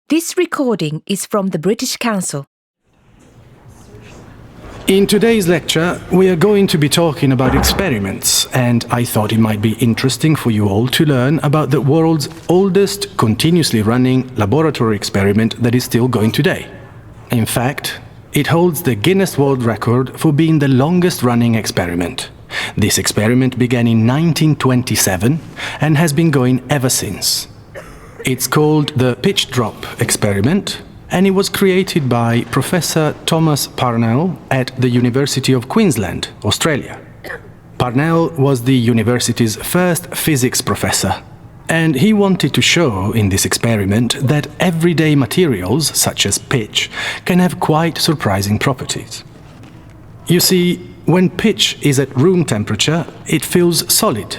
This recording is from the British Council. In today's lecture, we are going to be talking about experiments, and I thought it might be interesting for you all to learn about the world's oldest continuously running laboratory experiment that is still going today. In fact, it holds the Guinness World Record for being the longest running experiment. This experiment began in 1927 and has been going ever since. It's called the pitch drop experiment, and it was created by Professor Thomas Parnell at the University of Queensland, Australia. Parnell was the university's first physics professor, and he wanted to show in this experiment that everyday materials, such as pitch, can have quite surprising properties. You see, when pitch is at room temperature, it feels solid.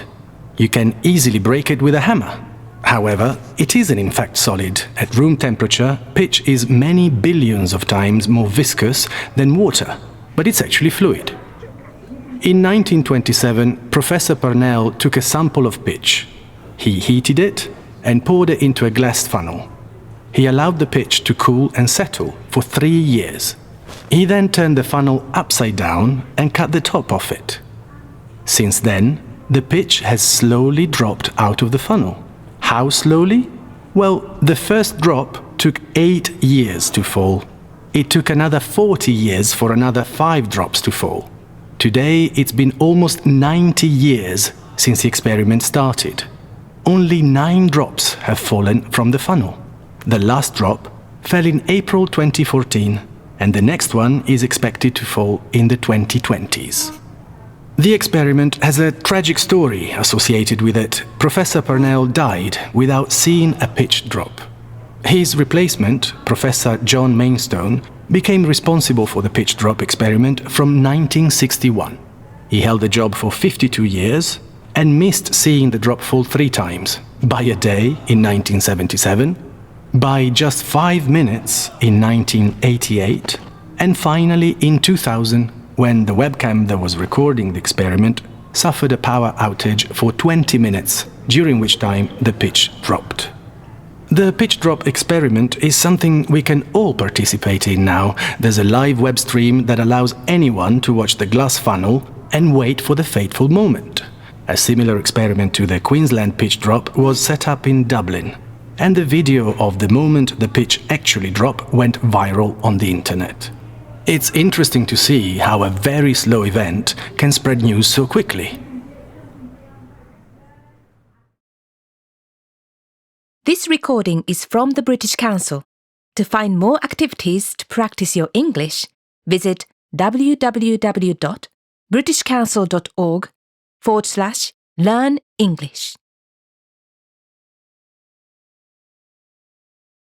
You can easily break it with a hammer. However, it isn't in fact solid. At room temperature, pitch is many billions of times more viscous than water, but it's actually fluid. In 1927, Professor Parnell took a sample of pitch. He heated it and poured it into a glass funnel. He allowed the pitch to cool and settle for 3 years. He then turned the funnel upside down and cut the top off it. Since then, the pitch has slowly dropped out of the funnel. How slowly? Well, the first drop took 8 years to fall. It took another 40 years for another 5 drops to fall. Today, it's been almost 90 years since the experiment started. Only 9 drops have fallen from the funnel. The last drop fell in April 2014, and the next one is expected to fall in the 2020s. The experiment has a tragic story associated with it. Professor Parnell died without seeing a pitch drop. His replacement, Professor John Mainstone, became responsible for the pitch drop experiment from 1961. He held the job for 52 years and missed seeing the drop fall 3 times, by a day in 1977, by just 5 minutes in 1988, and finally in 2000, when the webcam that was recording the experiment suffered a power outage for 20 minutes, during which time the pitch dropped. The pitch drop experiment is something we can all participate in now. There's a live web stream that allows anyone to watch the glass funnel and wait for the fateful moment. A similar experiment to the Queensland pitch drop was set up in Dublin, and the video of the moment the pitch actually dropped went viral on the internet. It's interesting to see how a very slow event can spread news so quickly. This recording is from the British Council. To find more activities to practice your English, visit www.britishcouncil.org/learn English.